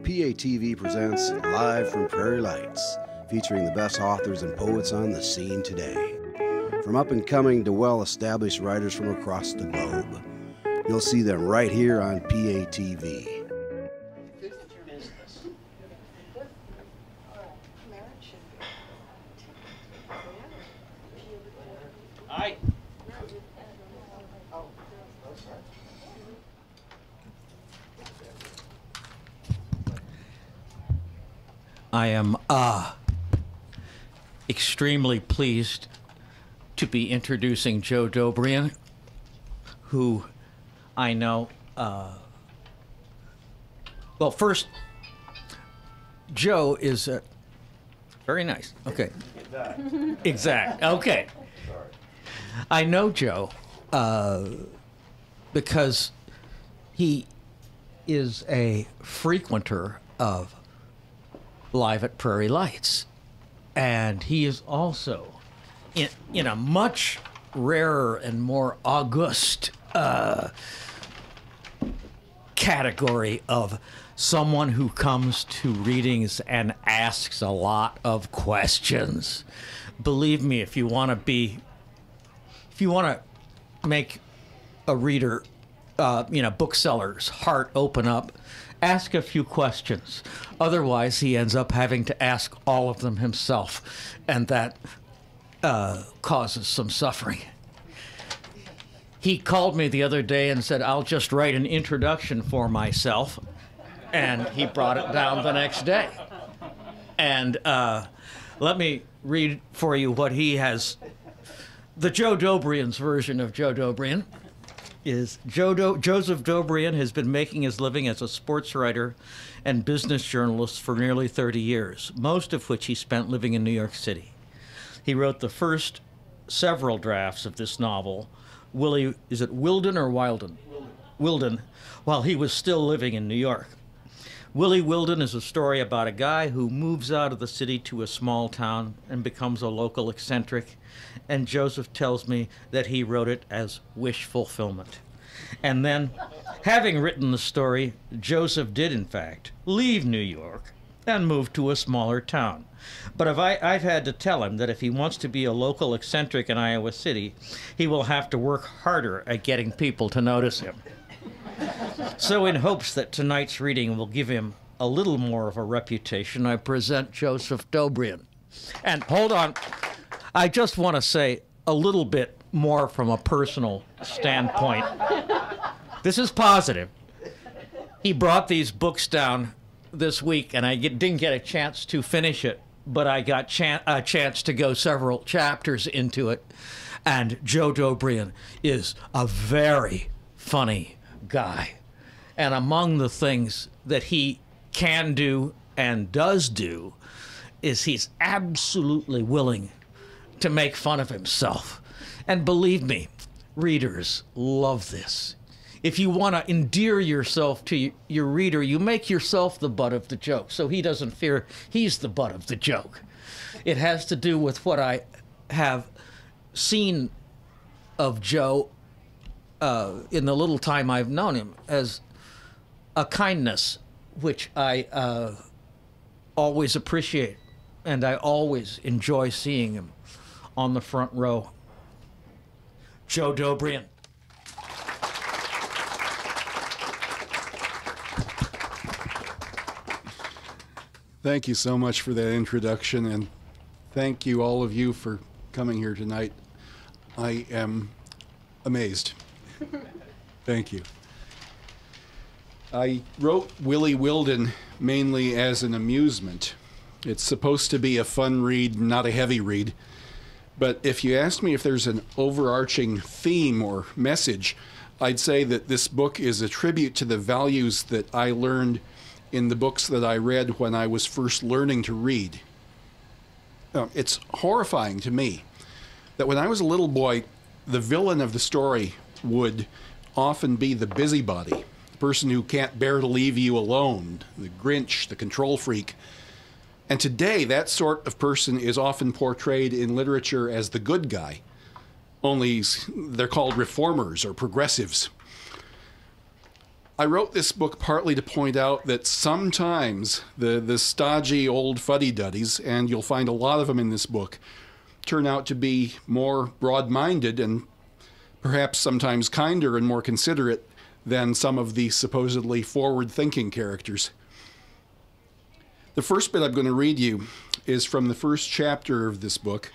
PATV presents Live from Prairie Lights, featuring the best authors and poets on the scene today. From up-and-coming to well-established writers from across the globe. You'll see them right here on PATV. I am extremely pleased to be introducing Joe Dobrian, who I know, well, first, Joe is very nice. Okay. Exact. Okay. I know Joe because he is a frequenter of Live at Prairie Lights, and he is also in a much rarer and more august category of someone who comes to readings and asks a lot of questions. Believe me, if you want to make a reader, bookseller's heart open up, ask a few questions. Otherwise, he ends up having to ask all of them himself, and that causes some suffering. He called me the other day and said, "I'll just write an introduction for myself," and he brought it down the next day. And let me read for you what he has. The Joe Dobrian's version of Joe Dobrian is Joseph Dobrian has been making his living as a sports writer and business journalist for nearly 30 years, most of which he spent living in New York City. He wrote the first several drafts of this novel, is it Wilden or Wilden? Wilden, while he was still living in New York. Willie Wilden is a story about a guy who moves out of the city to a small town and becomes a local eccentric, and Joseph tells me that he wrote it as wish fulfillment. And then, having written the story, Joseph did, in fact, leave New York and move to a smaller town. But I've had to tell him that if he wants to be a local eccentric in Iowa City, he will have to work harder at getting people to notice him. So in hopes that tonight's reading will give him a little more of a reputation, I present Joseph Dobrian. And hold on, I just want to say a little bit more from a personal standpoint. This is positive. He brought these books down this week, and I didn't get a chance to finish it, but I got a chance to go several chapters into it. And Joe Dobrian is a very funny guy. And among the things that he can do and does do is he's absolutely willing to make fun of himself. And believe me, readers love this. If you want to endear yourself to your reader, you make yourself the butt of the joke, so he doesn't fear he's the butt of the joke. It has to do with what I have seen of Joe in the little time I've known him, as a kindness which I always appreciate, and I always enjoy seeing him on the front row. Joe Dobrian. Thank you so much for that introduction, and thank you, all of you, for coming here tonight. I am amazed. Thank you. I wrote Willie Wilden mainly as an amusement. It's supposed to be a fun read, not a heavy read. But if you ask me if there's an overarching theme or message, I'd say that this book is a tribute to the values that I learned in the books that I read when I was first learning to read. It's horrifying to me that when I was a little boy, the villain of the story would often be the busybody, the person who can't bear to leave you alone, the Grinch, the control freak. And today, that sort of person is often portrayed in literature as the good guy, only they're called reformers or progressives. I wrote this book partly to point out that sometimes the stodgy old fuddy-duddies, and you'll find a lot of them in this book, turn out to be more broad-minded and perhaps sometimes kinder and more considerate than some of the supposedly forward-thinking characters. The first bit I'm going to read you is from the first chapter of this book,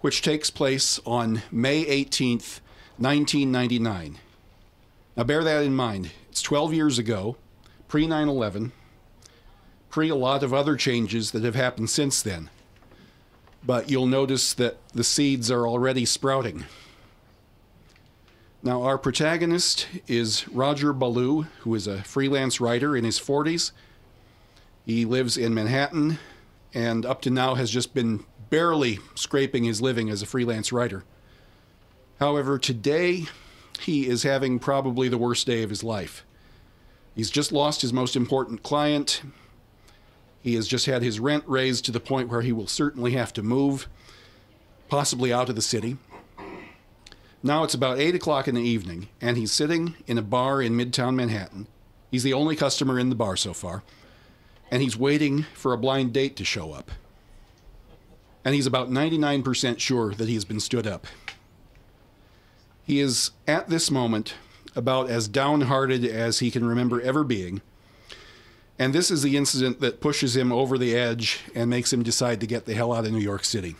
which takes place on May 18th, 1999. Now bear that in mind. It's 12 years ago, pre-9/11, pre a lot of other changes that have happened since then. But you'll notice that the seeds are already sprouting. Now our protagonist is Roger Ballou, who is a freelance writer in his 40s. He lives in Manhattan and up to now has just been barely scraping his living as a freelance writer. However, today he is having probably the worst day of his life. He's just lost his most important client. He has just had his rent raised to the point where he will certainly have to move, possibly out of the city. Now it's about 8 o'clock in the evening, and he's sitting in a bar in Midtown Manhattan. He's the only customer in the bar so far, and he's waiting for a blind date to show up. And he's about 99% sure that he's been stood up. He is, at this moment, about as downhearted as he can remember ever being. And this is the incident that pushes him over the edge and makes him decide to get the hell out of New York City.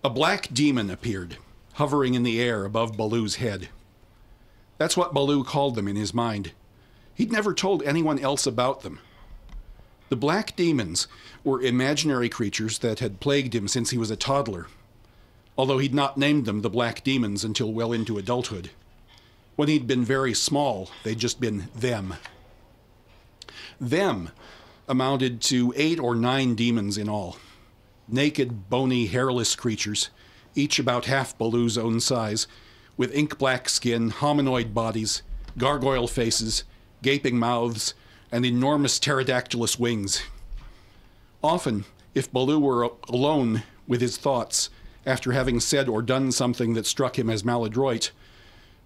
A black demon appeared, hovering in the air above Baloo's head. That's what Baloo called them in his mind. He'd never told anyone else about them. The black demons were imaginary creatures that had plagued him since he was a toddler, although he'd not named them the black demons until well into adulthood. When he'd been very small, they'd just been them. Them amounted to 8 or 9 demons in all. Naked, bony, hairless creatures, each about half Baloo's own size, with ink-black skin, hominoid bodies, gargoyle faces, gaping mouths, and enormous pterodactylous wings. Often, if Baloo were alone with his thoughts, after having said or done something that struck him as maladroit,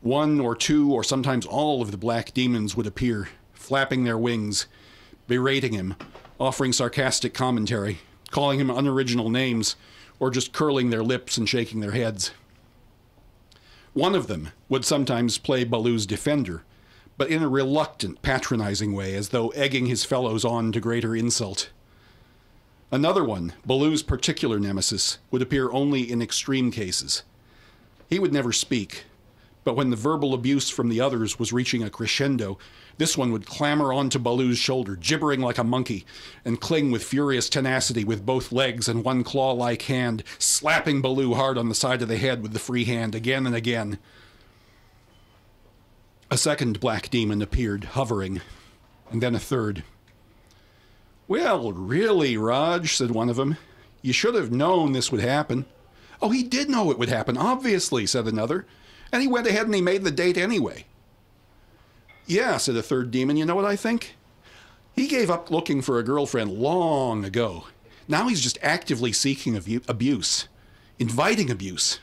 1 or 2 or sometimes all of the black demons would appear, flapping their wings, berating him, offering sarcastic commentary, calling him unoriginal names, or just curling their lips and shaking their heads. One of them would sometimes play Baloo's defender, but in a reluctant, patronizing way, as though egging his fellows on to greater insult. Another one, Baloo's particular nemesis, would appear only in extreme cases. He would never speak, but when the verbal abuse from the others was reaching a crescendo, this one would clamber onto Baloo's shoulder, gibbering like a monkey, and cling with furious tenacity with both legs and one claw-like hand, slapping Baloo hard on the side of the head with the free hand again and again. A second black demon appeared, hovering, and then a third. "Well, really, Raj," said one of them, "you should have known this would happen." "Oh, he did know it would happen, obviously," said another, "and he went ahead and he made the date anyway." "Yeah," said a third demon, "you know what I think? He gave up looking for a girlfriend long ago. Now he's just actively seeking abuse, inviting abuse,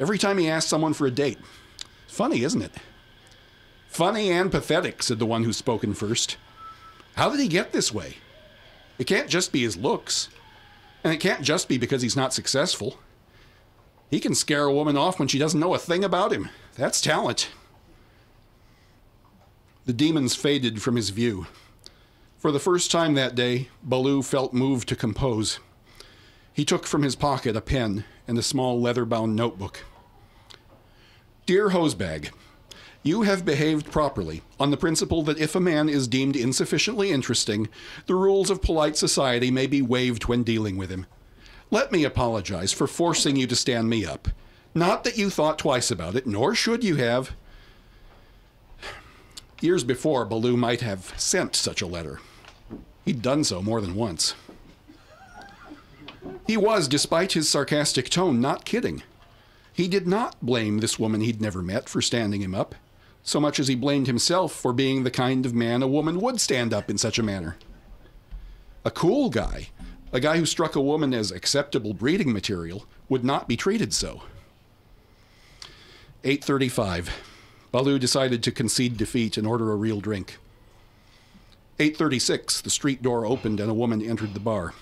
every time he asks someone for a date. Funny, isn't it?" "Funny and pathetic," said the one who's spoken first. "How did he get this way? It can't just be his looks, and it can't just be because he's not successful. He can scare a woman off when she doesn't know a thing about him. That's talent." The demons faded from his view. For the first time that day, Baloo felt moved to compose. He took from his pocket a pen and a small leather-bound notebook. "Dear Hosebag, you have behaved properly on the principle that if a man is deemed insufficiently interesting, the rules of polite society may be waived when dealing with him. Let me apologize for forcing you to stand me up. Not that you thought twice about it, nor should you have." Years before, Baloo might have sent such a letter. He'd done so more than once. He was, despite his sarcastic tone, not kidding. He did not blame this woman he'd never met for standing him up, so much as he blamed himself for being the kind of man a woman would stand up in such a manner. A cool guy, a guy who struck a woman as acceptable breeding material, would not be treated so. 8:35. Ballou decided to concede defeat and order a real drink. 8:36. The street door opened and a woman entered the bar.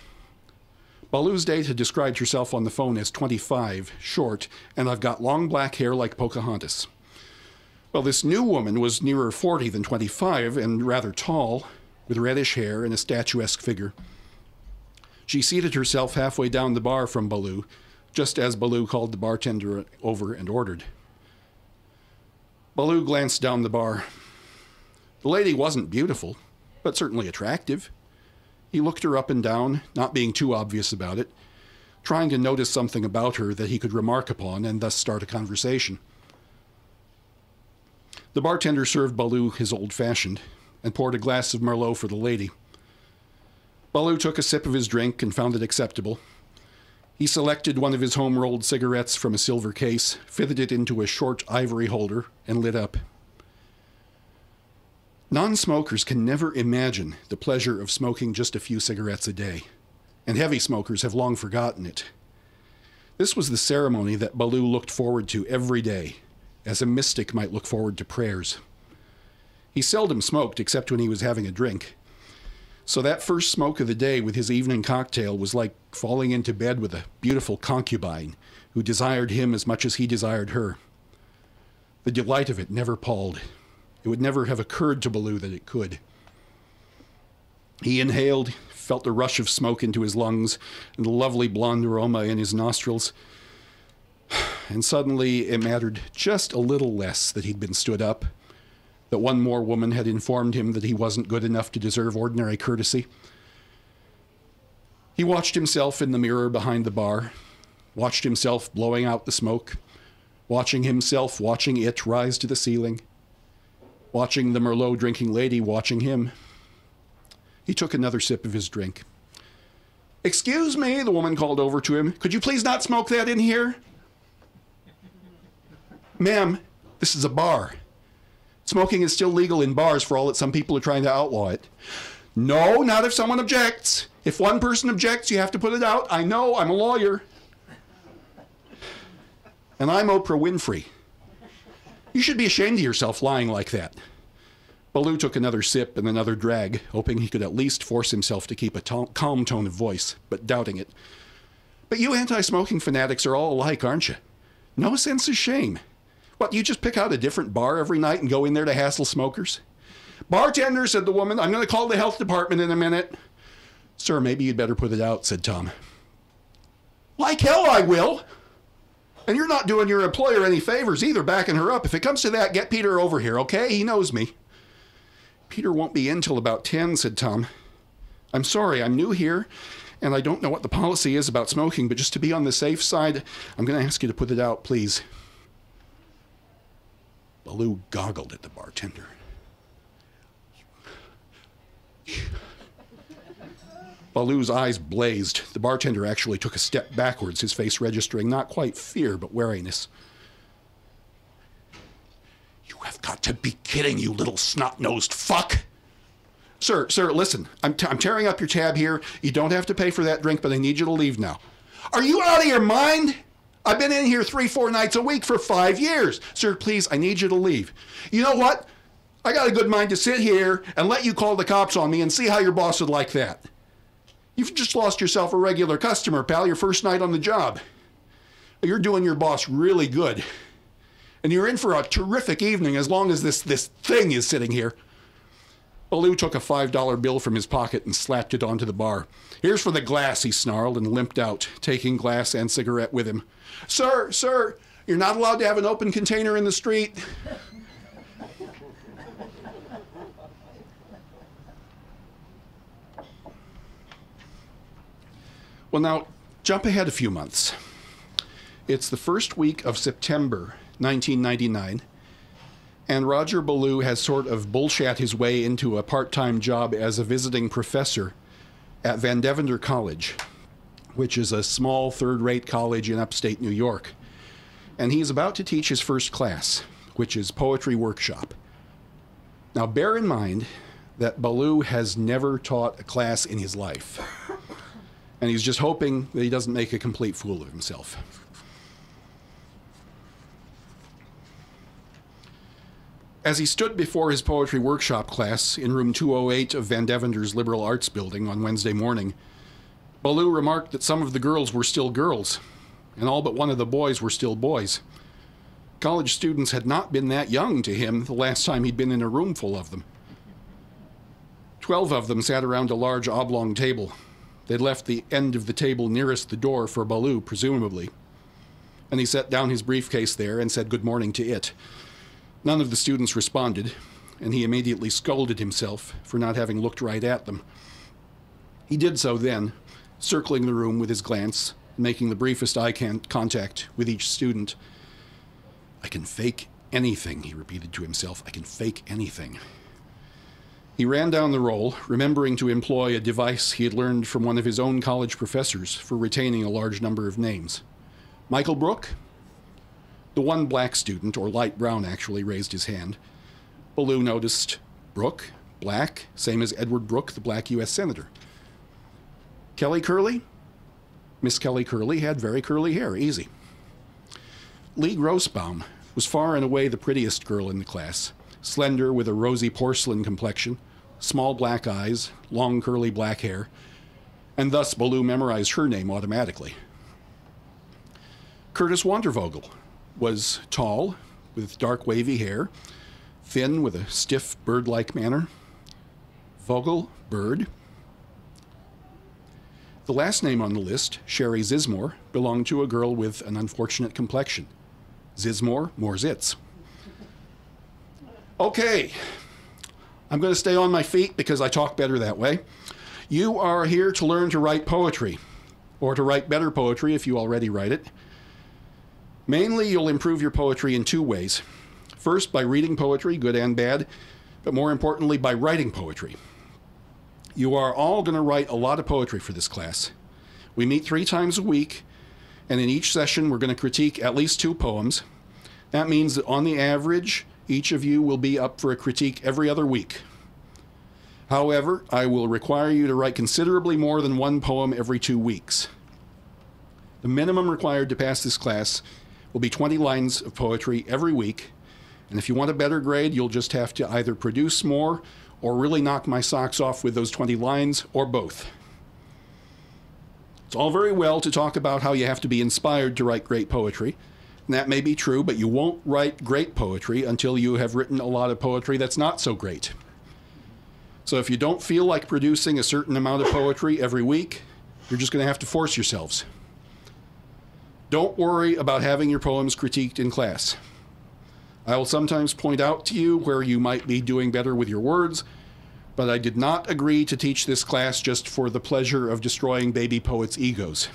Ballou's date had described herself on the phone as 25, short, and I've got long black hair like Pocahontas. Well, this new woman was nearer 40 than 25 and rather tall, with reddish hair and a statuesque figure. She seated herself halfway down the bar from Ballou, just as Ballou called the bartender over and ordered. Ballou glanced down the bar. The lady wasn't beautiful, but certainly attractive. He looked her up and down, not being too obvious about it, trying to notice something about her that he could remark upon and thus start a conversation. The bartender served Ballou his old-fashioned and poured a glass of Merlot for the lady. Ballou took a sip of his drink and found it acceptable. He selected one of his home-rolled cigarettes from a silver case, fitted it into a short ivory holder, and lit up. Non-smokers can never imagine the pleasure of smoking just a few cigarettes a day, and heavy smokers have long forgotten it. This was the ceremony that Ballou looked forward to every day, as a mystic might look forward to prayers. He seldom smoked except when he was having a drink. So that first smoke of the day with his evening cocktail was like falling into bed with a beautiful concubine who desired him as much as he desired her. The delight of it never palled. It would never have occurred to Ballou that it could. He inhaled, felt the rush of smoke into his lungs and the lovely blonde aroma in his nostrils. And suddenly it mattered just a little less that he'd been stood up, that one more woman had informed him that he wasn't good enough to deserve ordinary courtesy. He watched himself in the mirror behind the bar, watched himself blowing out the smoke, watching himself watching it rise to the ceiling, watching the Merlot drinking lady watching him. He took another sip of his drink. "Excuse me," the woman called over to him. "Could you please not smoke that in here?" "Ma'am, this is a bar. Smoking is still legal in bars for all that some people are trying to outlaw it." "No, not if someone objects. If one person objects, you have to put it out. I know, I'm a lawyer. And I'm Oprah Winfrey. You should be ashamed of yourself lying like that." Ballou took another sip and another drag, hoping he could at least force himself to keep a calm tone of voice, but doubting it. "But you anti-smoking fanatics are all alike, aren't you? No sense of shame. What, you just pick out a different bar every night and go in there to hassle smokers?" "Bartender," said the woman, "I'm going to call the health department in a minute." "Sir, maybe you'd better put it out," said Tom. "Like hell I will. And you're not doing your employer any favors either, backing her up. If it comes to that, get Peter over here, okay? He knows me." "Peter won't be in till about 10, said Tom. "I'm sorry, I'm new here, and I don't know what the policy is about smoking, but just to be on the safe side, I'm going to ask you to put it out, please." Baloo goggled at the bartender. Baloo's eyes blazed. The bartender actually took a step backwards, his face registering not quite fear, but wariness. "You have got to be kidding, you little snot-nosed fuck!" Sir, listen, I'm tearing up your tab here. You don't have to pay for that drink, but I need you to leave now." "Are you out of your mind? I've been in here 3-4 nights a week for 5 years. Sir, please, I need you to leave." "You know what? I got a good mind to sit here and let you call the cops on me and see how your boss would like that. You've just lost yourself a regular customer, pal, your first night on the job. You're doing your boss really good. And you're in for a terrific evening as long as this thing is sitting here." Baloo took a $5 bill from his pocket and slapped it onto the bar. "Here's for the glass," he snarled and limped out, taking glass and cigarette with him. Sir, you're not allowed to have an open container in the street." Well, now, jump ahead a few months. It's the first week of September 1999, and Roger Ballou has sort of bullshat his way into a part-time job as a visiting professor at Devander College, which is a small third-rate college in upstate New York. And he's about to teach his first class, which is poetry workshop. Now, bear in mind that Baloo has never taught a class in his life, and he's just hoping that he doesn't make a complete fool of himself. As he stood before his poetry workshop class in room 208 of Van Deventer's Liberal Arts Building on Wednesday morning, Ballou remarked that some of the girls were still girls, and all but one of the boys were still boys. College students had not been that young to him the last time he'd been in a room full of them. 12 of them sat around a large oblong table. They'd left the end of the table nearest the door for Baloo, presumably. And he set down his briefcase there and said good morning to it. None of the students responded, and he immediately scolded himself for not having looked right at them. He did so then, circling the room with his glance, making the briefest eye contact with each student. I can fake anything, he repeated to himself. I can fake anything. He ran down the roll, remembering to employ a device he had learned from one of his own college professors for retaining a large number of names. Michael Brooke? The one black student, or light brown actually, raised his hand. Baloo noticed Brooke, black, same as Edward Brooke, the black U.S. Senator. Kelly Curley? Miss Kelly Curley had very curly hair, easy. Lee Grossbaum was far and away the prettiest girl in the class, slender with a rosy porcelain complexion, small black eyes, long curly black hair, and thus Baloo memorized her name automatically. Curtis Wandervogel was tall, with dark wavy hair, thin with a stiff bird-like manner. Vogel, bird. The last name on the list, Sherry Zismore, belonged to a girl with an unfortunate complexion. Zismore, more zits. Okay, I'm going to stay on my feet because I talk better that way. You are here to learn to write poetry, or to write better poetry if you already write it. Mainly, you'll improve your poetry in two ways. First, by reading poetry, good and bad, but more importantly, by writing poetry. You are all going to write a lot of poetry for this class. We meet 3 times a week, and in each session, we're going to critique at least 2 poems. That means that on the average, each of you will be up for a critique every other week. However, I will require you to write considerably more than 1 poem every 2 weeks. The minimum required to pass this class will be 20 lines of poetry every week, and if you want a better grade, you'll just have to either produce more or really knock my socks off with those 20 lines, or both. It's all very well to talk about how you have to be inspired to write great poetry, and that may be true, but you won't write great poetry until you have written a lot of poetry that's not so great. So if you don't feel like producing a certain amount of poetry every week, you're just going to have to force yourselves. Don't worry about having your poems critiqued in class. I will sometimes point out to you where you might be doing better with your words, but I did not agree to teach this class just for the pleasure of destroying baby poets' egos.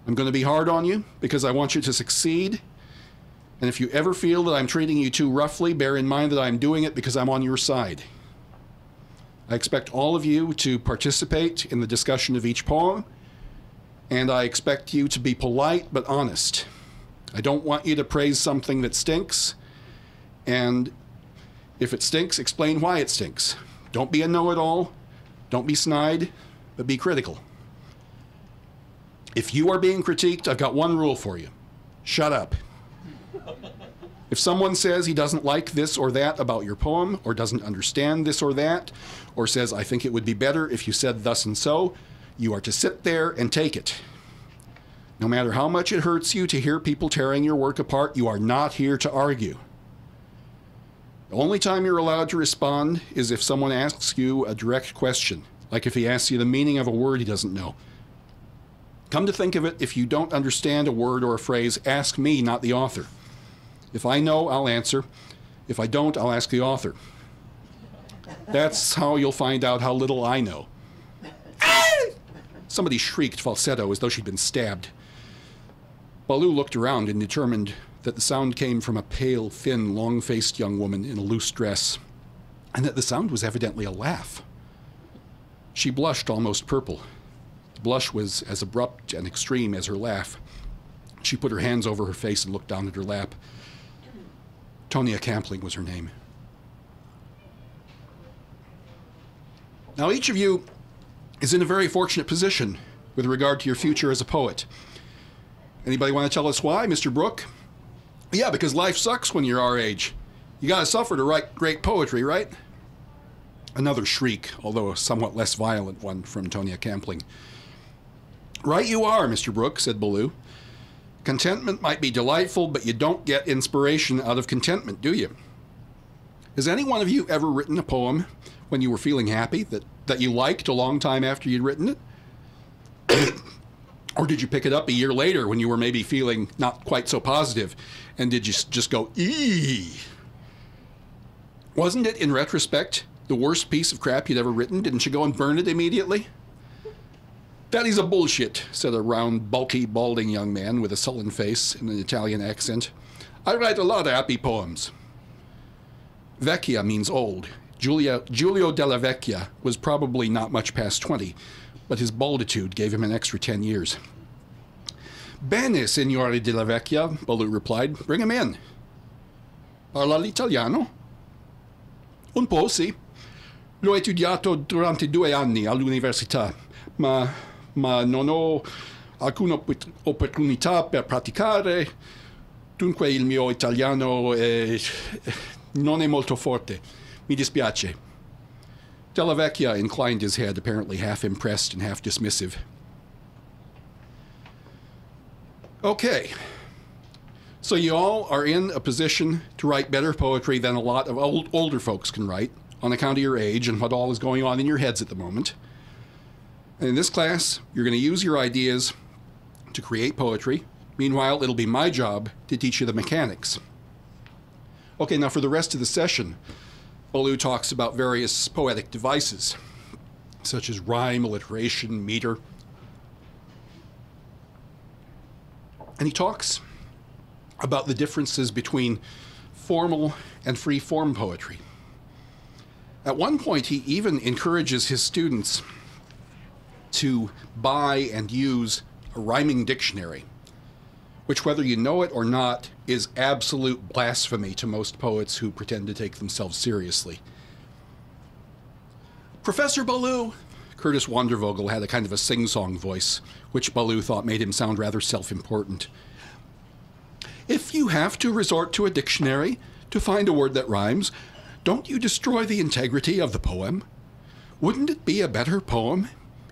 I'm going to be hard on you because I want you to succeed, and if you ever feel that I'm treating you too roughly, bear in mind that I'm doing it because I'm on your side. I expect all of you to participate in the discussion of each poem, and I expect you to be polite but honest. I don't want you to praise something that stinks, and if it stinks, explain why it stinks. Don't be a know-it-all, don't be snide, but be critical. If you are being critiqued, I've got one rule for you. Shut up. If someone says he doesn't like this or that about your poem, or doesn't understand this or that, or says, I think it would be better if you said thus and so, you are to sit there and take it. No matter how much it hurts you to hear people tearing your work apart, you are not here to argue. The only time you're allowed to respond is if someone asks you a direct question, like if he asks you the meaning of a word he doesn't know. Come to think of it, if you don't understand a word or a phrase, ask me, not the author. If I know, I'll answer. If I don't, I'll ask the author. That's how you'll find out how little I know. Somebody shrieked falsetto as though she'd been stabbed. Baloo looked around and determined that the sound came from a pale, thin, long-faced young woman in a loose dress, and that the sound was evidently a laugh. She blushed almost purple. The blush was as abrupt and extreme as her laugh. She put her hands over her face and looked down at her lap. Tonia Campling was her name. Now, each of you is in a very fortunate position with regard to your future as a poet. Anybody want to tell us why, Mr. Brooke? Yeah, because life sucks when you're our age. You gotta suffer to write great poetry, right? Another shriek, although a somewhat less violent one, from Tonya Campling. Right you are, Mr. Brooks, said Ballou. Contentment might be delightful, but you don't get inspiration out of contentment, do you? Has any one of you ever written a poem when you were feeling happy that you liked a long time after you'd written it? Or did you pick it up a year later when you were maybe feeling not quite so positive, and did you just go, eee? Wasn't it, in retrospect, the worst piece of crap you'd ever written? Didn't you go and burn it immediately? That is a bullshit, said a round, bulky, balding young man with a sullen face and an Italian accent. I write a lot of happy poems. Vecchia means old. Giulio della Vecchia was probably not much past 20, but his balditude gave him an extra 10 years. Bene, signore della Vecchia, Baloo replied. Bring him in. Parla l'italiano? Un po', sì. L'ho studiato durante 2 anni all'università, ma non ho alcuna opportunità per praticare, dunque il mio italiano non è molto forte. Mi dispiace. Della Vecchia inclined his head, apparently half impressed and half dismissive. Okay. So you all are in a position to write better poetry than a lot of older folks can write on account of your age and what all is going on in your heads at the moment. And in this class, you're going to use your ideas to create poetry. Meanwhile, it'll be my job to teach you the mechanics. Okay, now for the rest of the session, Baloo talks about various poetic devices, such as rhyme, alliteration, meter. And he talks about the differences between formal and free-form poetry. At one point, he even encourages his students to buy and use a rhyming dictionary, which, whether you know it or not, is absolute blasphemy to most poets who pretend to take themselves seriously. Professor Baloo, Curtis Wandervogel had a kind of a sing-song voice, which Baloo thought made him sound rather self-important. If you have to resort to a dictionary to find a word that rhymes, don't you destroy the integrity of the poem? Wouldn't it be a better poem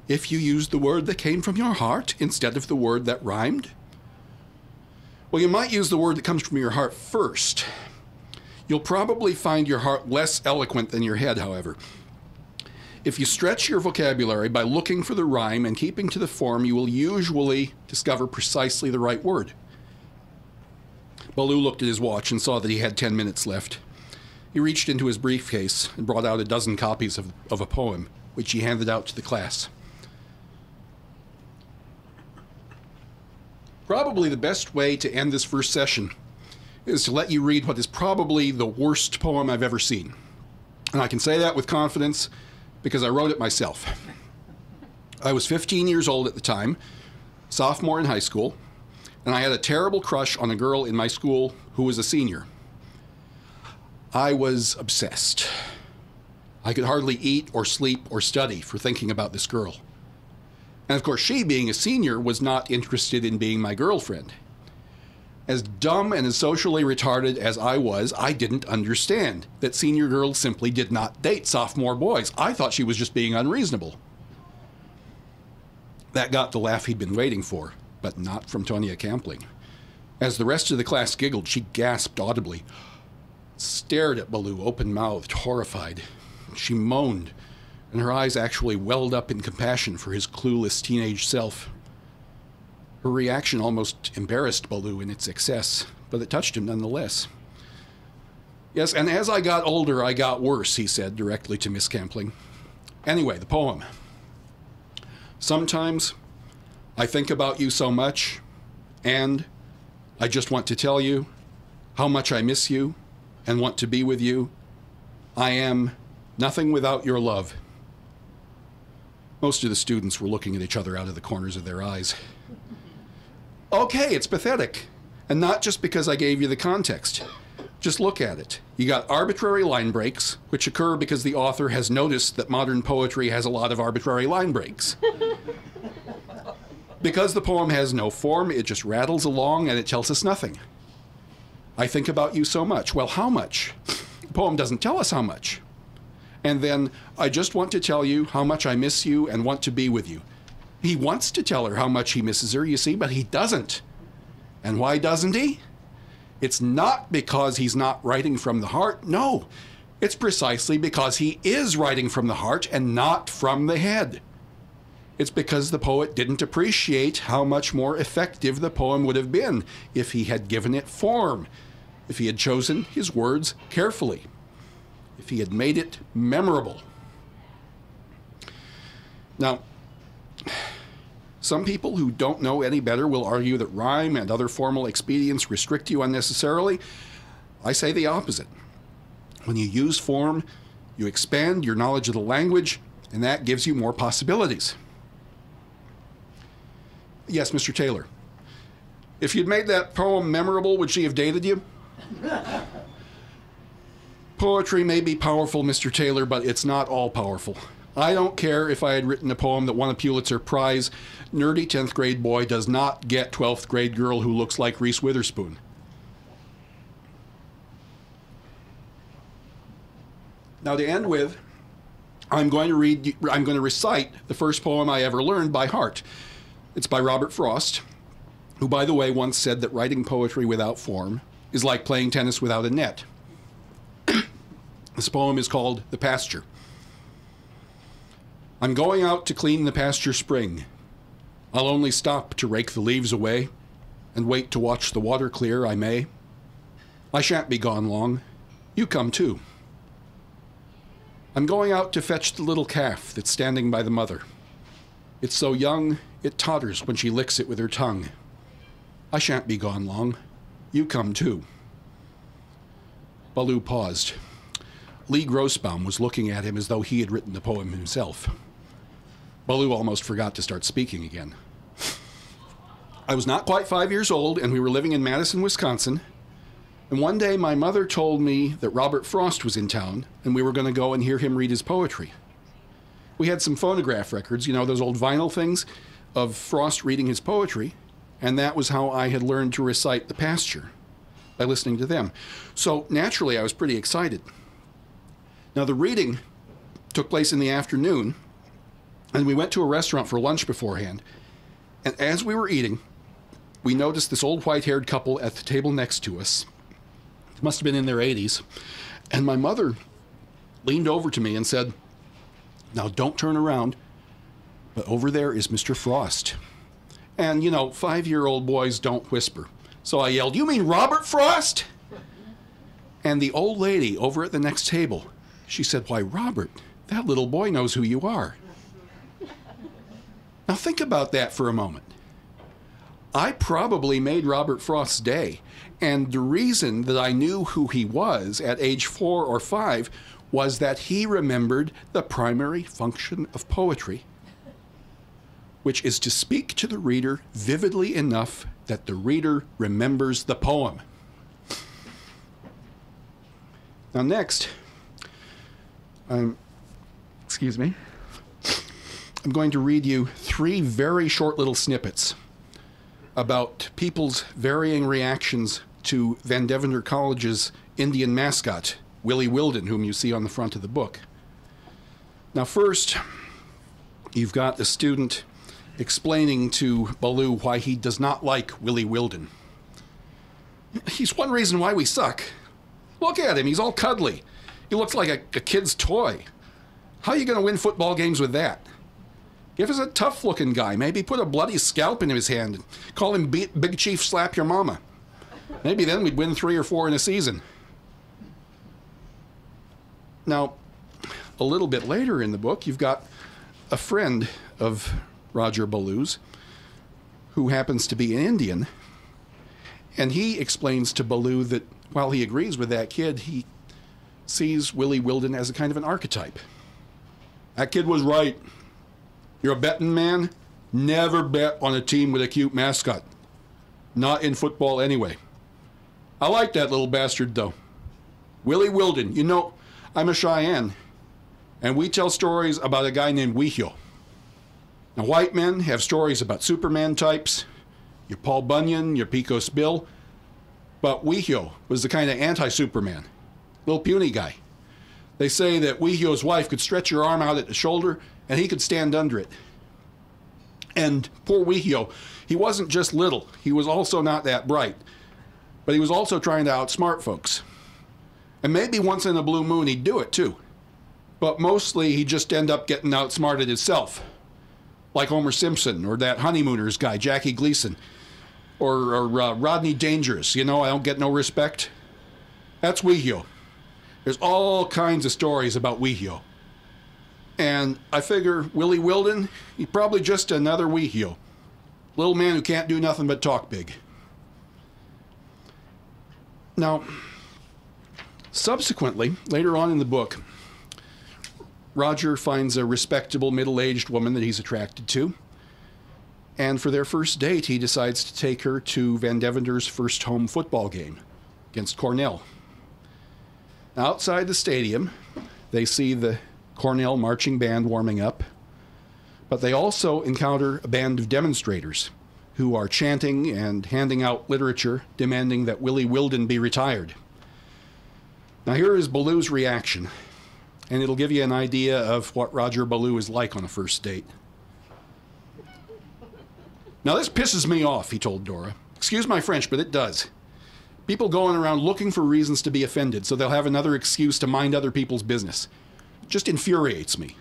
if you used the word that came from your heart instead of the word that rhymed? Well, you might use the word that comes from your heart first. You'll probably find your heart less eloquent than your head, however. If you stretch your vocabulary by looking for the rhyme and keeping to the form, you will usually discover precisely the right word. Baloo looked at his watch and saw that he had 10 minutes left. He reached into his briefcase and brought out a dozen copies of a poem, which he handed out to the class. Probably the best way to end this first session is to let you read what is probably the worst poem I've ever seen. And I can say that with confidence because I wrote it myself. I was 15 years old at the time, sophomore in high school, and I had a terrible crush on a girl in my school who was a senior. I was obsessed. I could hardly eat or sleep or study for thinking about this girl. And of course, she, being a senior, was not interested in being my girlfriend. As dumb and as socially retarded as I was, I didn't understand that senior girls simply did not date sophomore boys. I thought she was just being unreasonable. That got the laugh he'd been waiting for, but not from Tonya Campling. As the rest of the class giggled, she gasped audibly, stared at Baloo open-mouthed, horrified. She moaned, and her eyes actually welled up in compassion for his clueless teenage self. Her reaction almost embarrassed Baloo in its excess, but it touched him nonetheless. Yes, and as I got older, I got worse, he said directly to Miss Campling. Anyway, the poem. Sometimes I think about you so much, and I just want to tell you how much I miss you and want to be with you. I am nothing without your love. Most of the students were looking at each other out of the corners of their eyes. Okay, it's pathetic. And not just because I gave you the context. Just look at it. You got arbitrary line breaks, which occur because the author has noticed that modern poetry has a lot of arbitrary line breaks. Because the poem has no form, it just rattles along and it tells us nothing. I think about you so much. Well, how much? The poem doesn't tell us how much. And then, I just want to tell you how much I miss you and want to be with you. He wants to tell her how much he misses her, you see, but he doesn't. And why doesn't he? It's not because he's not writing from the heart. No, it's precisely because he is writing from the heart and not from the head. It's because the poet didn't appreciate how much more effective the poem would have been if he had given it form, if he had chosen his words carefully, if he had made it memorable. Now, some people who don't know any better will argue that rhyme and other formal expedients restrict you unnecessarily. I say the opposite. When you use form, you expand your knowledge of the language, and that gives you more possibilities. Yes, Mr. Taylor. If you'd made that poem memorable, would she have dated you? Poetry may be powerful, Mr. Taylor, but it's not all powerful. I don't care if I had written a poem that won a Pulitzer Prize. Nerdy 10th grade boy does not get 12th grade girl who looks like Reese Witherspoon. Now, to end with, I'm going to recite the first poem I ever learned by heart. It's by Robert Frost, who, by the way, once said that writing poetry without form is like playing tennis without a net. This poem is called The Pasture. I'm going out to clean the pasture spring. I'll only stop to rake the leaves away and wait to watch the water clear, I may. I shan't be gone long. You come too. I'm going out to fetch the little calf that's standing by the mother. It's so young, it totters when she licks it with her tongue. I shan't be gone long. You come too. Baloo paused. Lee Grossbaum was looking at him as though he had written the poem himself. Baloo almost forgot to start speaking again. I was not quite 5 years old, and we were living in Madison, Wisconsin. And one day my mother told me that Robert Frost was in town, and we were going to go and hear him read his poetry. We had some phonograph records, you know, those old vinyl things, of Frost reading his poetry, and that was how I had learned to recite The Pasture, by listening to them. So naturally, I was pretty excited. Now, the reading took place in the afternoon, and we went to a restaurant for lunch beforehand. And as we were eating, we noticed this old white-haired couple at the table next to us. They must have been in their 80s. And my mother leaned over to me and said, "Now, don't turn around, but over there is Mr. Frost." And, you know, 5-year-old boys don't whisper. So I yelled, "You mean Robert Frost?" And the old lady over at the next table, she said, "Why, Robert, that little boy knows who you are." Now think about that for a moment. I probably made Robert Frost's day, and the reason that I knew who he was at age 4 or 5 was that he remembered the primary function of poetry, which is to speak to the reader vividly enough that the reader remembers the poem. Now next, I'm going to read you 3 very short little snippets about people's varying reactions to Devander College's Indian mascot, Willie Wilden, whom you see on the front of the book. Now first, you've got the student explaining to Baloo why he does not like Willie Wilden. "He's one reason why we suck. Look at him, he's all cuddly. He looks like a kid's toy. How are you going to win football games with that? Give us a tough-looking guy. Maybe put a bloody scalp in his hand and call him Big Chief Slap Your Mama. Maybe then we'd win 3 or 4 in a season." Now, a little bit later in the book, you've got a friend of Roger Ballou's who happens to be an Indian, and he explains to Baloo that while he agrees with that kid, he sees Willie Wilden as a kind of an archetype. "That kid was right. You're a betting man? Never bet on a team with a cute mascot. Not in football anyway. I like that little bastard, though. Willie Wilden. You know, I'm a Cheyenne, and we tell stories about a guy named Weehio. Now, white men have stories about Superman types, your Paul Bunyan, your Pecos Bill, But Wehyo was the kind of anti-Superman, little puny guy. They say that Wehyo's wife could stretch her arm out at the shoulder and he could stand under it. And poor Wehyo, he wasn't just little, he was also not that bright. But he was also trying to outsmart folks. And maybe once in a blue moon he'd do it too. But mostly he'd just end up getting outsmarted himself. Like Homer Simpson, or that Honeymooners guy, Jackie Gleason. Or Rodney Dangerous, I don't get no respect. That's Wehyo. There's all kinds of stories about Wehyo. And I figure Willie Wilden, he's probably just another Wehyo. Little man who can't do nothing but talk big. Now, subsequently, later on in the book, Roger finds a respectable middle-aged woman that he's attracted to. And for their first date, he decides to take her to Van Deventer's first home football game against Cornell. Now, outside the stadium, they see the Cornell marching band warming up, but they also encounter a band of demonstrators who are chanting and handing out literature demanding that Willie Wilden be retired. Now, here is Ballou's reaction, and it'll give you an idea of what Roger Ballou is like on a first date. Now, this pisses me off, he told Dora. Excuse my French, but it does. People going around looking for reasons to be offended so they'll have another excuse to mind other people's business. It just infuriates me.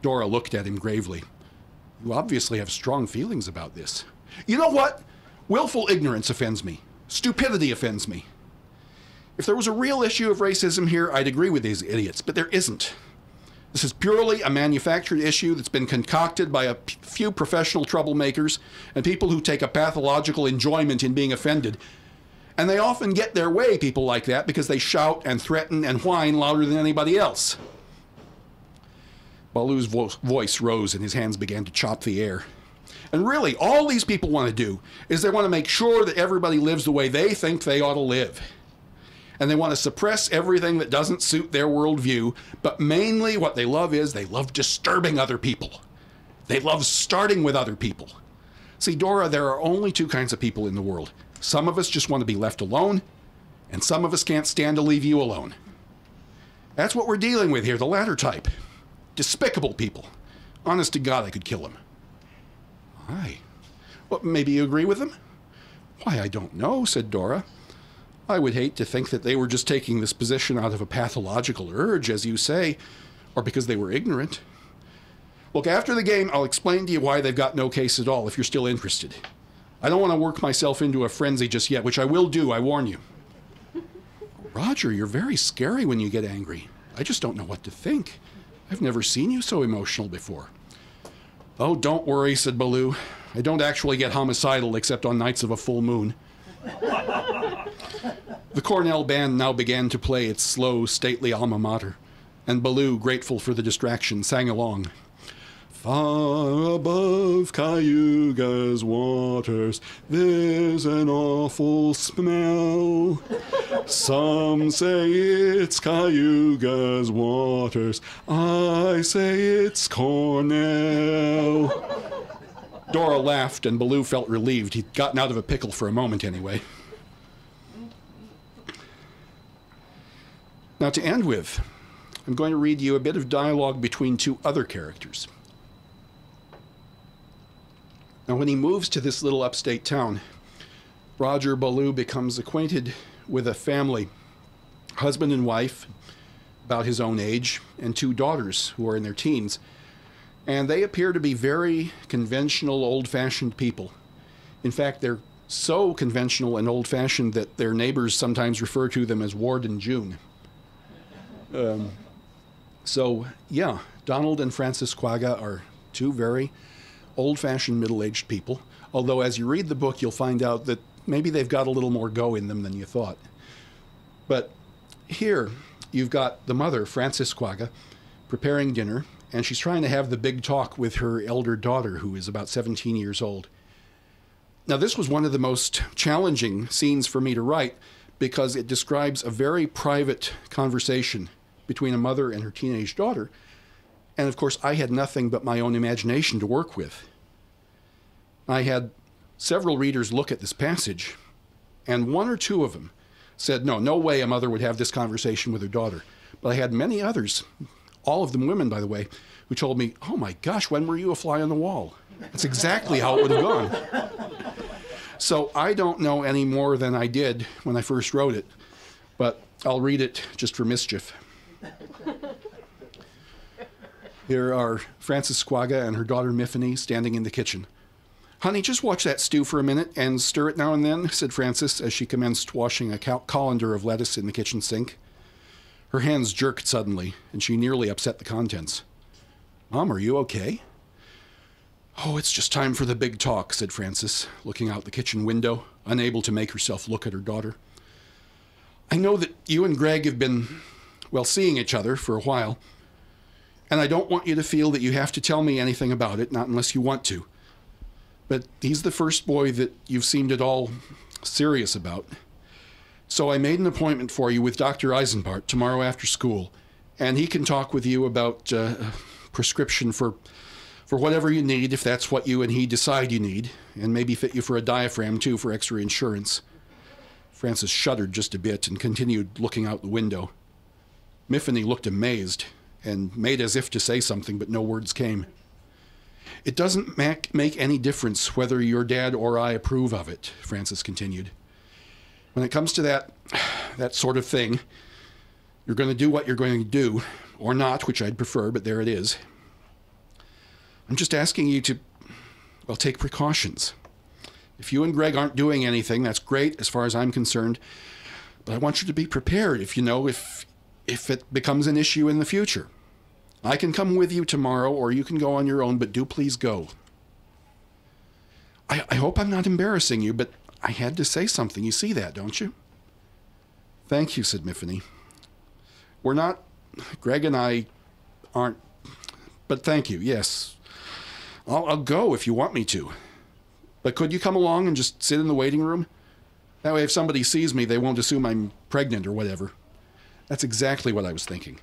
Dora looked at him gravely. You obviously have strong feelings about this. You know what? Willful ignorance offends me. Stupidity offends me. If there was a real issue of racism here, I'd agree with these idiots, but there isn't. This is purely a manufactured issue that's been concocted by a few professional troublemakers and people who take a pathological enjoyment in being offended. And they often get their way, people like that, because they shout and threaten and whine louder than anybody else. Baloo's voice rose and his hands began to chop the air. And really, all these people want to do is they want to make sure that everybody lives the way they think they ought to live. And they want to suppress everything that doesn't suit their worldview, but mainly what they love is they love disturbing other people. They love starting with other people. See, Dora, there are only two kinds of people in the world. Some of us just want to be left alone, and some of us can't stand to leave you alone. That's what we're dealing with here, the latter type. Despicable people. Honest to God, I could kill them. Why? Well, maybe you agree with them? Why, I don't know, said Dora. I would hate to think that they were just taking this position out of a pathological urge, as you say, or because they were ignorant. Look, after the game, I'll explain to you why they've got no case at all, if you're still interested. I don't want to work myself into a frenzy just yet, which I will do, I warn you. Roger, you're very scary when you get angry. I just don't know what to think. I've never seen you so emotional before. Oh, don't worry, said Baloo. I don't actually get homicidal except on nights of a full moon. The Cornell band now began to play its slow, stately alma mater, and Baloo, grateful for the distraction, sang along. Far above Cayuga's waters, there's an awful smell. Some say it's Cayuga's waters, I say it's Cornell. Dora laughed, and Baloo felt relieved. He'd gotten out of a pickle for a moment, anyway. Now, to end with, I'm going to read you a bit of dialogue between two other characters. Now, when he moves to this little upstate town, Roger Ballou becomes acquainted with a family, husband and wife, about his own age, and two daughters who are in their teens. And they appear to be very conventional, old-fashioned people. In fact, they're so conventional and old-fashioned that their neighbors sometimes refer to them as Ward and June. Yeah, Donald and Frances Quagga are two very old-fashioned, middle-aged people. Although, as you read the book, you'll find out that maybe they've got a little more go in them than you thought. But here, you've got the mother, Frances Quagga, preparing dinner, and she's trying to have the big talk with her elder daughter, who is about 17 years old. Now, this was one of the most challenging scenes for me to write because it describes a very private conversation between a mother and her teenage daughter. And of course, I had nothing but my own imagination to work with. I had several readers look at this passage, and one or two of them said, no way a mother would have this conversation with her daughter. But I had many others, all of them women, by the way, who told me, oh my gosh, when were you a fly on the wall? That's exactly how it would have gone. So I don't know any more than I did when I first wrote it, but I'll read it just for mischief. Here are Frances Squaga and her daughter Miffany standing in the kitchen. Honey, just watch that stew for a minute and stir it now and then, said Frances as she commenced washing a colander of lettuce in the kitchen sink. Her hands jerked suddenly, and she nearly upset the contents. Mom, are you okay? Oh, it's just time for the big talk, said Frances, looking out the kitchen window, unable to make herself look at her daughter. I know that you and Greg have been, seeing each other for a while, and I don't want you to feel that you have to tell me anything about it, not unless you want to. But he's the first boy that you've seemed at all serious about. So I made an appointment for you with Dr. Eisenbart tomorrow after school, and he can talk with you about prescription for whatever you need, if that's what you and he decide you need, and maybe fit you for a diaphragm, too, for extra insurance. Frances shuddered just a bit and continued looking out the window. Miffany looked amazed and made as if to say something, but no words came. It doesn't make any difference whether your dad or I approve of it, Frances continued. When it comes to that sort of thing, you're going to do what you're going to do, or not, which I'd prefer, but there it is. I'm just asking you to, take precautions. If you and Greg aren't doing anything, that's great as far as I'm concerned, but I want you to be prepared if it becomes an issue in the future. I can come with you tomorrow, or you can go on your own, but do please go. I hope I'm not embarrassing you, but I had to say something. You see that, don't you? Thank you, said Miffany. Greg and I aren't, but thank you, yes. I'll go if you want me to. But could you come along and just sit in the waiting room? That way if somebody sees me, they won't assume I'm pregnant or whatever. That's exactly what I was thinking.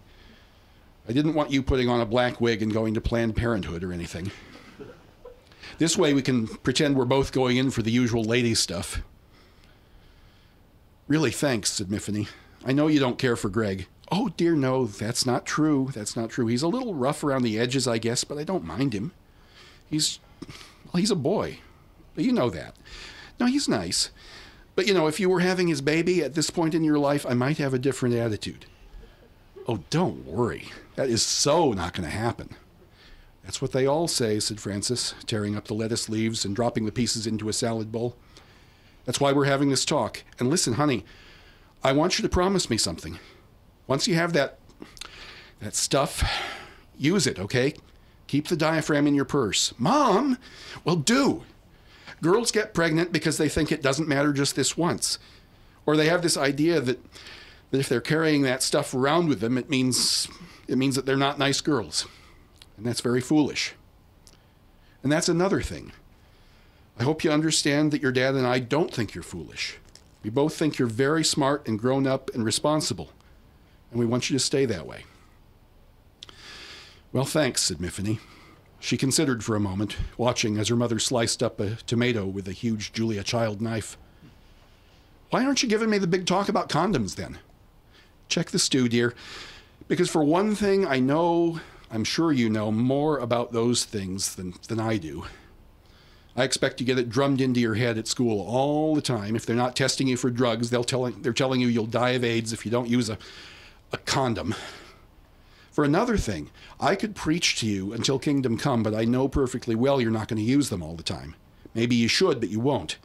I didn't want you putting on a black wig and going to Planned Parenthood or anything. This way we can pretend we're both going in for the usual lady stuff. Really, thanks, said Miffany. I know you don't care for Greg. Oh, dear, no, that's not true. That's not true. He's a little rough around the edges, I guess, but I don't mind him. He's a boy. But you know that. No, he's nice. But, if you were having his baby at this point in your life, I might have a different attitude. Oh, don't worry. That is so not going to happen. That's what they all say, said Frances, tearing up the lettuce leaves and dropping the pieces into a salad bowl. That's why we're having this talk. And listen, honey, I want you to promise me something. Once you have that stuff, use it, okay? Keep the diaphragm in your purse. Mom! Well, do. Girls get pregnant because they think it doesn't matter just this once. Or they have this idea that if they're carrying that stuff around with them, it means that they're not nice girls. And that's very foolish. And that's another thing. I hope you understand that your dad and I don't think you're foolish. We both think you're very smart and grown up and responsible. And we want you to stay that way. Well, thanks, said Miffany. She considered for a moment, watching as her mother sliced up a tomato with a huge Julia Child knife. Why aren't you giving me the big talk about condoms, then? Check the stew, dear. Because for one thing, I'm sure you know more about those things than I do. I expect you get it drummed into your head at school all the time. If they're not testing you for drugs, they're telling you you'll die of AIDS if you don't use a condom. For another thing, I could preach to you until kingdom come, but I know perfectly well you're not going to use them all the time. Maybe you should, but you won't.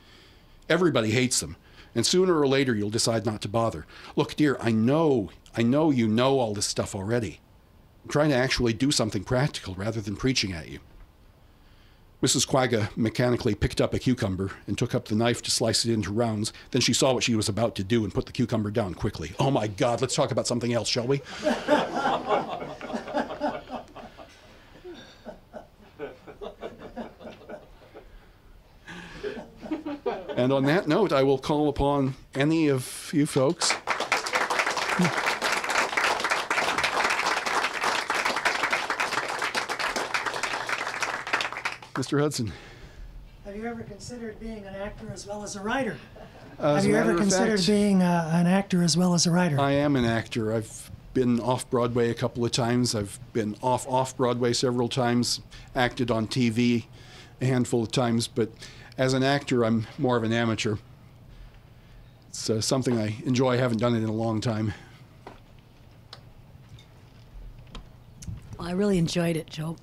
Everybody hates them, and sooner or later you'll decide not to bother. Look, dear, I know you know all this stuff already. I'm trying to actually do something practical rather than preaching at you. Mrs. Quagga mechanically picked up a cucumber and took up the knife to slice it into rounds. Then she saw what she was about to do and put the cucumber down quickly. Oh my God, let's talk about something else, shall we? And on that note, I will call upon any of you folks. Mr. Hudson. Have you ever considered being an actor as well as a writer? As Have you ever considered being an actor as well as a writer? I am an actor. I've been off-Broadway a couple of times. I've been off-Broadway several times, acted on TV a handful of times, but as an actor, I'm more of an amateur. It's something I enjoy. I haven't done it in a long time. Well, I really enjoyed it, Joe.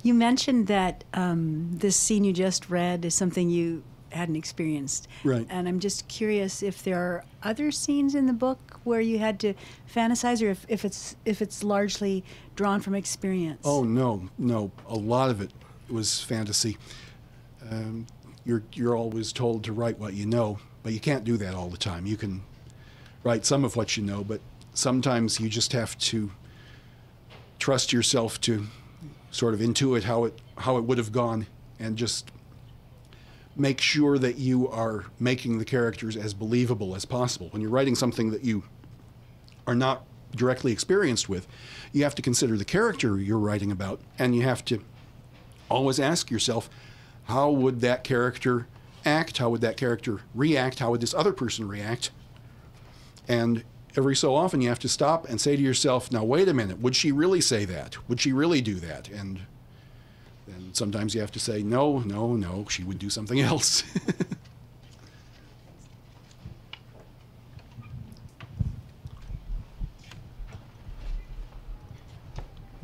You mentioned that this scene you just read is something you hadn't experienced. Right. And I'm just curious if there are other scenes in the book where you had to fantasize, or if it's largely drawn from experience. Oh, no. A lot of it was fantasy. You're always told to write what you know, but you can't do that all the time. You can write some of what you know, but sometimes you just have to trust yourself to sort of intuit how it would have gone, and just make sure that you are making the characters as believable as possible. When you're writing something that you are not directly experienced with, you have to consider the character you're writing about, and you have to always ask yourself, how would that character act? How would that character react? How would this other person react? And every so often you have to stop and say to yourself, now wait a minute, would she really say that? Would she really do that? And then sometimes you have to say, no, she would do something else.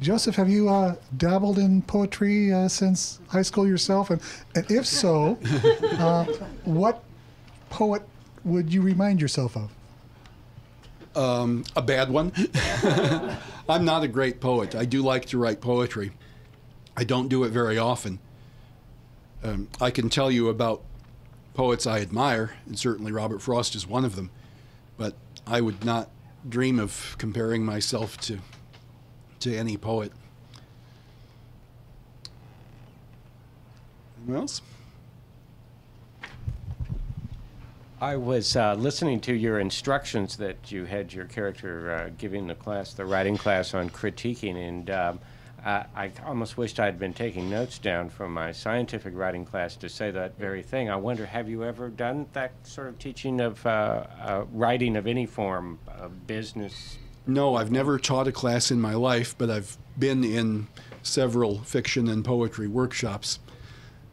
Joseph, have you dabbled in poetry since high school yourself? And if so, what poet would you remind yourself of? A bad one. I'm not a great poet. I do like to write poetry. I don't do it very often. I can tell you about poets I admire, and certainly Robert Frost is one of them, but I would not dream of comparing myself to any poet. Anyone else? I was listening to your instructions that you had your character giving the class, the writing class on critiquing, and I almost wished I had been taking notes down from my scientific writing class to say that very thing. I wonder, have you ever done that sort of teaching of writing of any form, of business? No, I've never taught a class in my life, but I've been in several fiction and poetry workshops,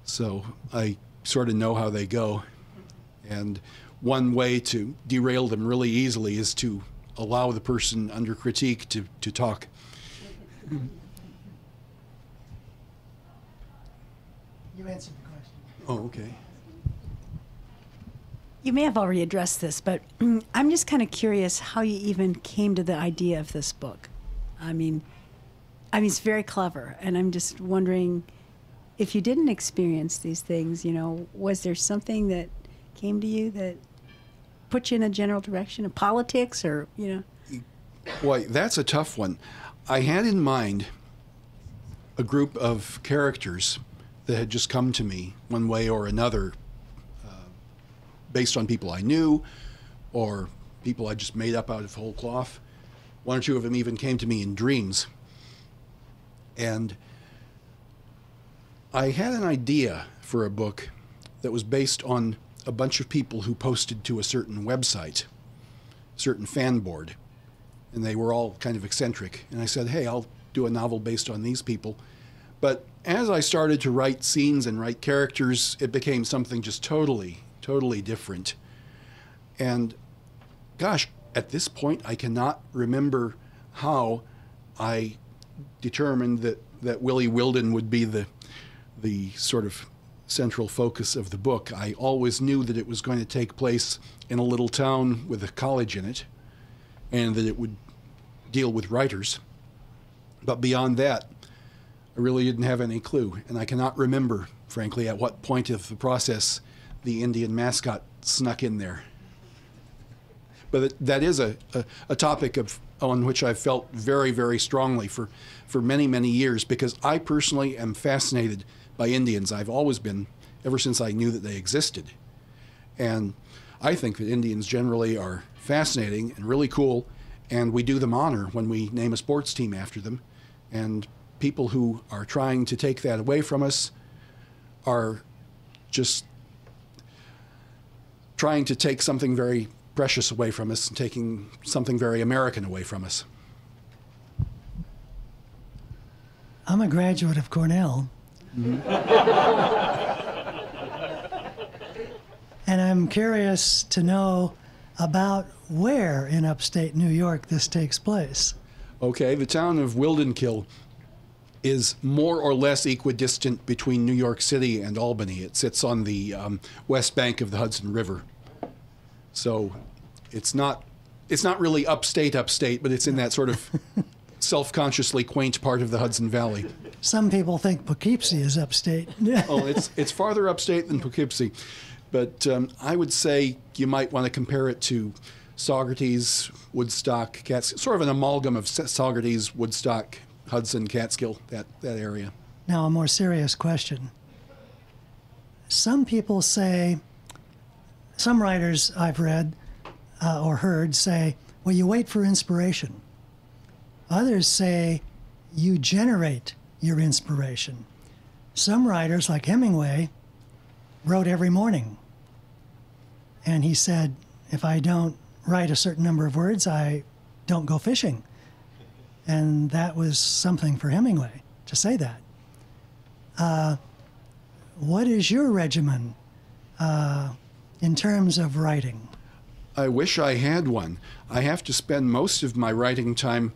so I sort of know how they go. And one way to derail them really easily is to allow the person under critique to talk. You answered the question. Oh, okay. You may have already addressed this, but I'm just kind of curious how you even came to the idea of this book. I mean, it's very clever, and I'm just wondering if you didn't experience these things, was there something that came to you that put you in a general direction of politics, or, Boy, that's a tough one. I had in mind a group of characters that had just come to me one way or another, based on people I knew or people I just made up out of whole cloth. One or two of them even came to me in dreams. And I had an idea for a book that was based on a bunch of people who posted to a certain website, a certain fan board, and they were all kind of eccentric. And I said, hey, I'll do a novel based on these people. But as I started to write scenes and write characters, it became something just totally different. And gosh, at this point, I cannot remember how I determined that Willie Wilden would be the sort of central focus of the book. I always knew that it was going to take place in a little town with a college in it, and that it would deal with writers. But beyond that, I really didn't have any clue, and I cannot remember, frankly, at what point of the process the Indian mascot snuck in there. But that is a topic on which I've felt very, very strongly for many, many years, because I personally am fascinated by Indians. I've always been, ever since I knew that they existed. And I think that Indians generally are fascinating and really cool, and we do them honor when we name a sports team after them. And people who are trying to take that away from us are just trying to take something very precious away from us and taking something very American away from us. I'm a graduate of Cornell. And I'm curious to know about where in upstate New York this takes place. Okay, the town of Wildenkill is more or less equidistant between New York City and Albany. It sits on the west bank of the Hudson River. So it's not really upstate, but it's in that sort of self-consciously quaint part of the Hudson Valley. Some people think Poughkeepsie is upstate. Oh, it's farther upstate than Poughkeepsie. But I would say you might want to compare it to Saugerties, Woodstock, Catskill, sort of an amalgam of Saugerties, Woodstock, Hudson, Catskill, that area. Now, a more serious question. Some people say, some writers I've read or heard say, well, you wait for inspiration. Others say you generate your inspiration. Some writers, like Hemingway, wrote every morning. And he said, if I don't write a certain number of words, I don't go fishing. And that was something for Hemingway to say that. What is your regimen in terms of writing? I wish I had one. I have to spend most of my writing time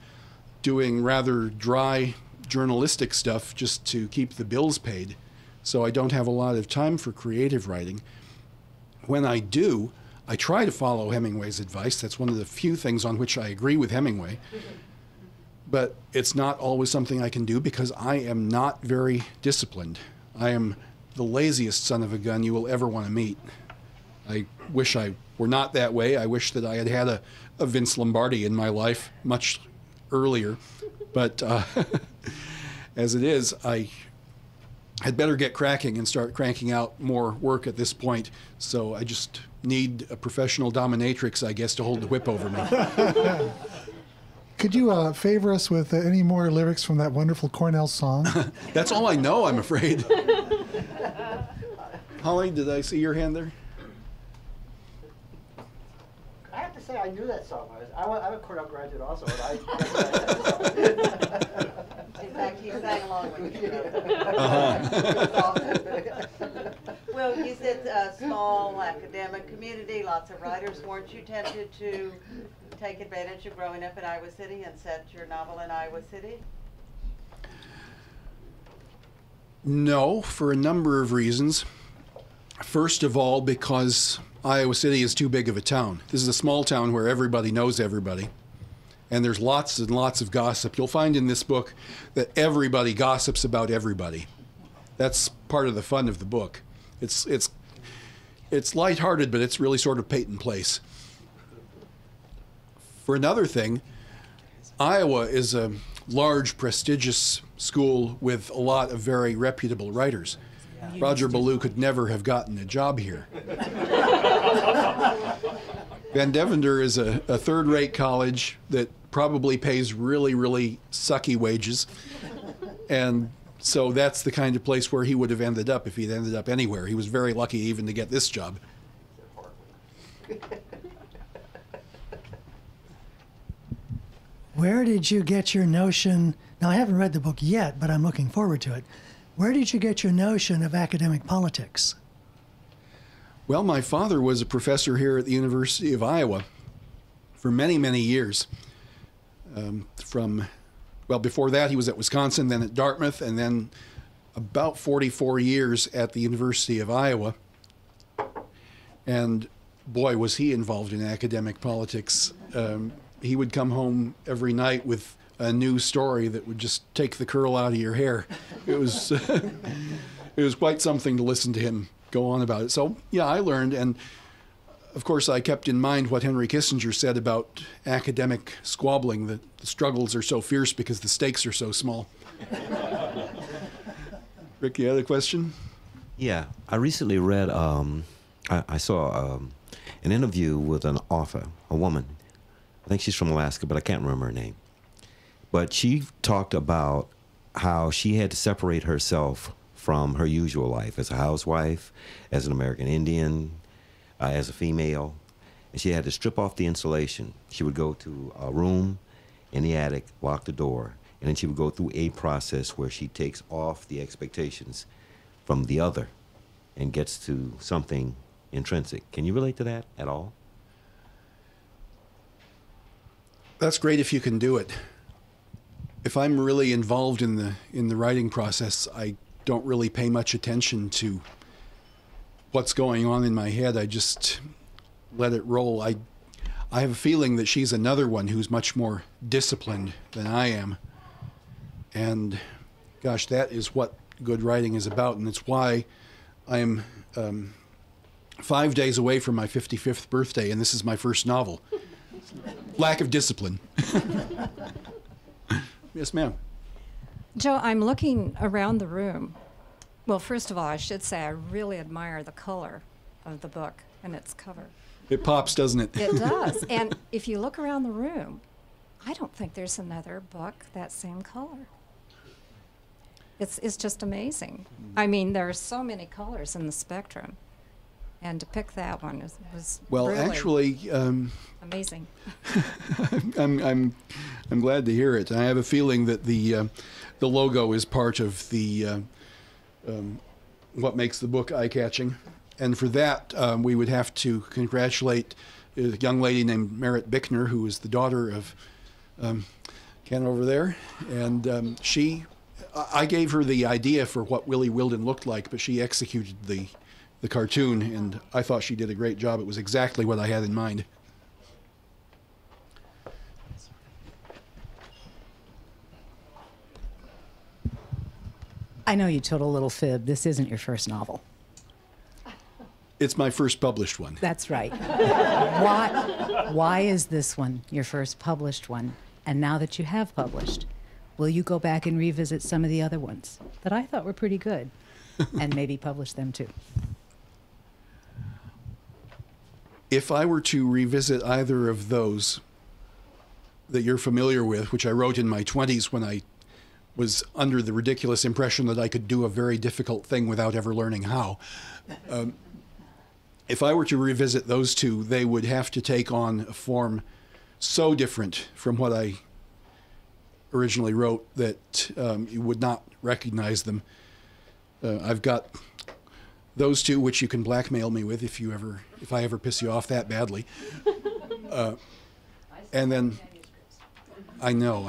doing rather dry journalistic stuff just to keep the bills paid. So I don't have a lot of time for creative writing. When I do, I try to follow Hemingway's advice. That's one of the few things on which I agree with Hemingway. But it's not always something I can do because I am not very disciplined. I am the laziest son of a gun you will ever want to meet. I wish I were not that way. I wish that I had had a Vince Lombardi in my life much earlier. But as it is, I had better get cracking and start cranking out more work at this point. So I just need a professional dominatrix, I guess, to hold the whip over me. Could you favor us with any more lyrics from that wonderful Cornell song? That's all I know, I'm afraid. Holly, did I see your hand there? I have to say, I knew that song. I'm a Cornell graduate also, and I In fact, he sang along with you. Well, you said small academic community, lots of writers. Weren't you tempted to take advantage of growing up in Iowa City and set your novel in Iowa City? No, for a number of reasons. First of all, because Iowa City is too big of a town. This is a small town where everybody knows everybody. And there's lots and lots of gossip. You'll find in this book that everybody gossips about everybody. That's part of the fun of the book. It's lighthearted, but it's really sort of Peyton Place. For another thing, Iowa is a large, prestigious school with a lot of very reputable writers. Roger Ballou could never have gotten a job here. Van Devander is a third-rate college that probably pays really, really sucky wages. And so that's the kind of place where he would have ended up if he'd ended up anywhere. He was very lucky even to get this job. Where did you get your notion? Now, I haven't read the book yet, but I'm looking forward to it. Where did you get your notion of academic politics? Well, my father was a professor here at the University of Iowa for many, many years. Before that, he was at Wisconsin, then at Dartmouth, and then about 44 years at the University of Iowa. And boy, was he involved in academic politics. He would come home every night with a new story that would just take the curl out of your hair. It was it was quite something to listen to him go on about it. So yeah, I learned, and of course I kept in mind what Henry Kissinger said about academic squabbling, that the struggles are so fierce because the stakes are so small. Rick, you had a question? Yeah, I recently read, I saw an interview with an author, a woman. I think she's from Alaska, but I can't remember her name. But she talked about how she had to separate herself from her usual life as a housewife, as an American Indian, as a female. And she had to strip off the insulation. She would go to a room in the attic, lock the door, and then she would go through a process where she takes off the expectations from the other and gets to something intrinsic. Can you relate to that at all? That's great if you can do it. If I'm really involved in the writing process, I don't really pay much attention to what's going on in my head. I just let it roll. I have a feeling that she's another one who's much more disciplined than I am. And gosh, that is what good writing is about, and it's why I'm 5 days away from my 55th birthday, and this is my first novel. Lack of discipline. Yes, ma'am. Joe, I'm looking around the room. Well, first of all, I should say I really admire the color of the book and its cover. It pops, doesn't it? It does. And if you look around the room, I don't think there's another book that same color. It's just amazing. I mean, there are so many colors in the spectrum, and to pick that one was well, really actually, amazing. I'm glad to hear it. I have a feeling that the logo is part of the what makes the book eye-catching, and for that we would have to congratulate a young lady named Merritt Bickner, who is the daughter of Ken over there, and I gave her the idea for what Willie Wilden looked like, but she executed the cartoon, and I thought she did a great job. It was exactly what I had in mind. I know you told a little fib. This isn't your first novel. It's my first published one. That's right. Why is this one your first published one? And now that you have published, will you go back and revisit some of the other ones that I thought were pretty good and maybe publish them too? If I were to revisit either of those that you're familiar with, which I wrote in my 20s when I was under the ridiculous impression that I could do a very difficult thing without ever learning how, if I were to revisit those two, they would have to take on a form so different from what I originally wrote that you would not recognize them. I've got those two, which you can blackmail me with if I ever piss you off that badly. And then, I know.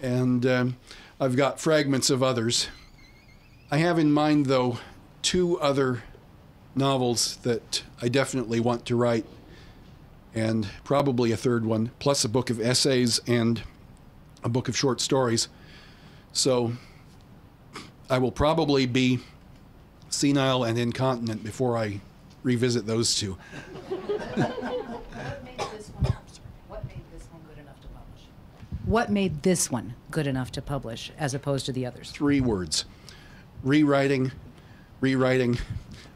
And I've got fragments of others. I have in mind, though, 2 other novels that I definitely want to write, and probably a 3rd one, plus a book of essays and a book of short stories. So I will probably be senile and incontinent before I revisit those 2. What made this one good enough to publish as opposed to the others? 3 words: rewriting, rewriting,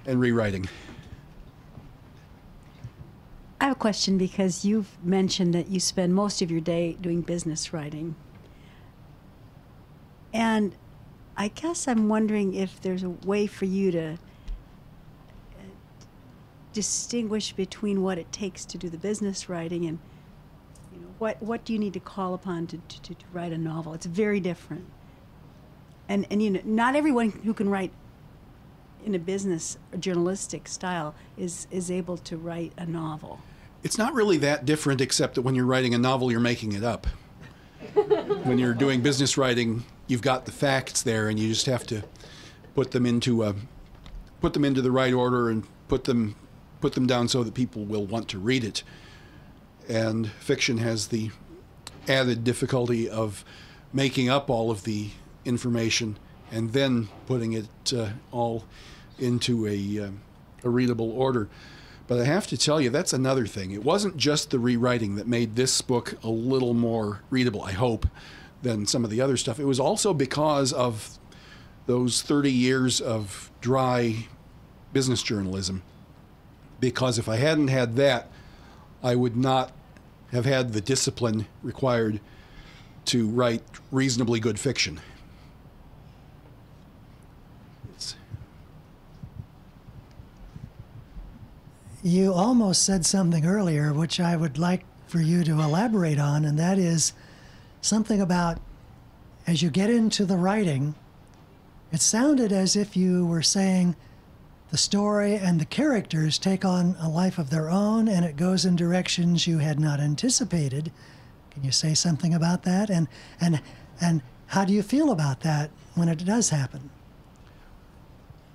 and rewriting. I have a question because you've mentioned that you spend most of your day doing business writing. And I guess I'm wondering if there's a way for you to distinguish between what it takes to do the business writing and what do you need to call upon to write a novel. It's very different. And not everyone who can write in a business or journalistic style is able to write a novel. It's not really that different, except that when you're writing a novel, you're making it up. When you're doing business writing, you've got the facts there, and you just have to put them into the right order and put them down so that people will want to read it. And fiction has the added difficulty of making up all of the information and then putting it all into a readable order. But I have to tell you, that's another thing. It wasn't just the rewriting that made this book a little more readable, I hope, than some of the other stuff. It was also because of those 30 years of dry business journalism. Because if I hadn't had that, I would not have had the discipline required to write reasonably good fiction. You almost said something earlier, which I would like for you to elaborate on, and that is something about as you get into the writing, it sounded as if you were saying the story and the characters take on a life of their own and it goes in directions you had not anticipated. Can you say something about that? And how do you feel about that when it does happen?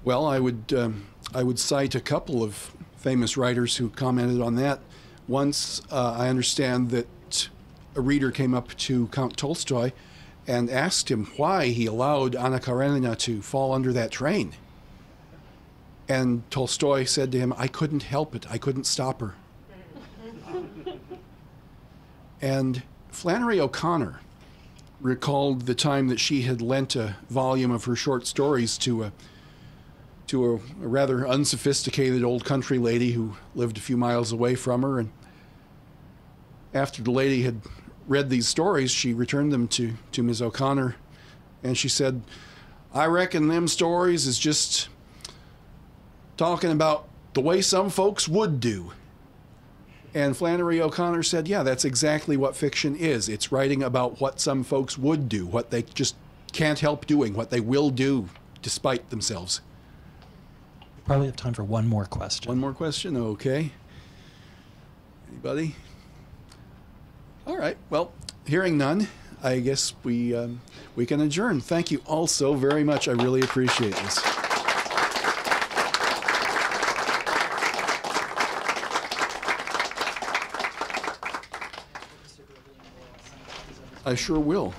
Well, I would cite a couple of famous writers who commented on that. Once, I understand that a reader came up to Count Tolstoy and asked him why he allowed Anna Karenina to fall under that train. And Tolstoy said to him, "I couldn't help it. I couldn't stop her." And Flannery O'Connor recalled the time that she had lent a volume of her short stories to a rather unsophisticated old country lady who lived a few miles away from her. And after the lady had read these stories, she returned them to Ms. O'Connor, and she said, "I reckon them stories is just talking about the way some folks would do." And Flannery O'Connor said, yeah, that's exactly what fiction is. It's writing about what some folks would do, what they just can't help doing, what they will do despite themselves. We probably have time for one more question. One more question? Okay. Anybody? All right. Well, hearing none, I guess we can adjourn. Thank you all so very much. I really appreciate this. I sure will.